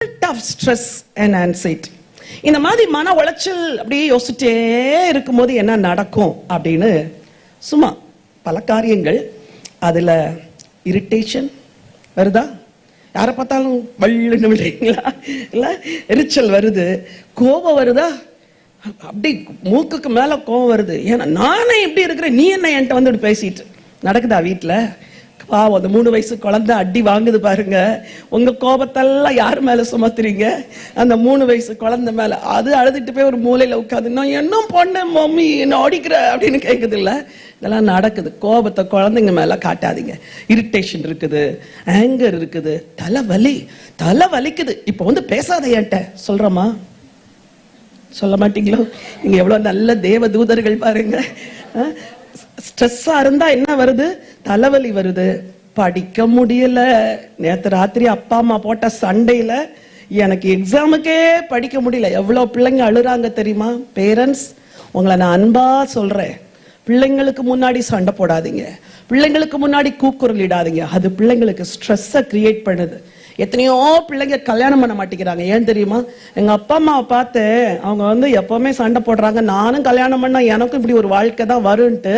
of stress and anxiety. இந்த மாதிரி மன உளைச்சல் அப்படியே யோசிச்சுட்டே இருக்கும்போது என்ன நடக்கும் அப்படின்னு சும்மா பல காரியங்கள். அதுல இரிட்டேஷன் வருதா? யாரை பார்த்தாலும் வள்ளுன்னு விடுறீங்களா? இல்ல எரிச்சல் வருது, கோபம் வருதா? அப்படி மூக்குக்கு மேல கோபம் வருது. ஏன்னா நானே எப்படி இருக்கிறேன், நீ என்ன என்கிட்ட வந்து பேசிட்டு நடக்குதா வீட்டுல? பாவம், அந்த 3 வயசு குழந்தை அடி வாங்குது பாருங்க. உங்க கோபத்தெல்லாம் யாரு மேல சுமத்துறீங்க? அந்த 3 வயசு குழந்தை மேல. அது அழுதுட்டு போய் ஒரு மூலையில உட்காந்து, நான் என்ன பண்ண மம்மி, என்ன அடிக்கிற அப்படின்னு கேட்குது. இல்ல, இதெல்லாம் நடக்குது. கோபத்தை குழந்தைங்க மேல காட்டாதீங்க. இரிட்டேஷன் இருக்குது, ஆங்கர் இருக்குது, தலை வலிக்குது. இப்ப வந்து பேசாத என்கிட்ட சொல்றமா? சொல்ல மாட்டீங்களோ? நீங்க எவ்வளவு நல்ல தேவ தூதர்கள் பாருங்க. ஸ்ட்ரெஸ்ஸா இருந்தா என்ன வருது? தலைவலி வருது, படிக்க முடியல. நேத்து ராத்திரி அப்பா அம்மா போட்ட சண்டையில எனக்கு எக்ஸாமுக்கே படிக்க முடியல. எவ்வளவு பிள்ளைங்க அழுறாங்க தெரியுமா? பேரண்ட்ஸ், உங்களை நான் அன்பா சொல்றேன், பிள்ளைங்களுக்கு முன்னாடி சண்டை போடாதீங்க, பிள்ளைங்களுக்கு முன்னாடி கூக்குரலிடாதீங்க. அது பிள்ளைங்களுக்கு ஸ்ட்ரெஸ்ஸை கிரியேட் பண்ணுது. எத்தனையோ பிள்ளைங்க கல்யாணம் பண்ண மாட்டேங்கிறாங்க. ஏன் தெரியுமா? எங்க அப்பா அம்மாவை பார்த்து அவங்க வந்து எப்பவுமே சண்டை போடுறாங்க, நானும் கல்யாணம் பண்ணா எனக்கும் இப்படி ஒரு வாழ்க்கை தான் வரும்ட்டு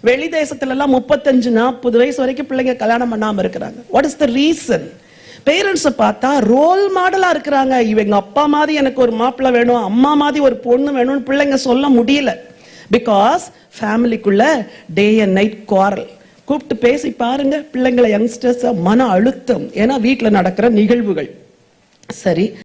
வெளி தேசத்துல எல்லாம் 35-40 வயசு வரைக்கும் பிள்ளைங்க கல்யாணம் பண்ணாம இருக்கிறாங்க. What is the reason? பேரண்ட்ஸை பார்த்தா ரோல் மாடலா இருக்கிறாங்க. இவங்க அப்பா மாதிரி எனக்கு ஒரு மாப்பிள்ளை வேணும், அம்மா மாதிரி ஒரு பொண்ணு வேணும்னு பிள்ளைங்க சொல்ல முடியல. பிகாஸ் ஃபேமிலிக்குள்ள டே அண்ட் நைட் குவாரல். கூப்பிட்டு பேசி பாருங்க பிள்ளைங்களை, யங்ஸ்டர்ஸ், மன அழுத்தம். ஏன்னா வீட்டுல நடக்கிற நிகழ்வுகள். சரி.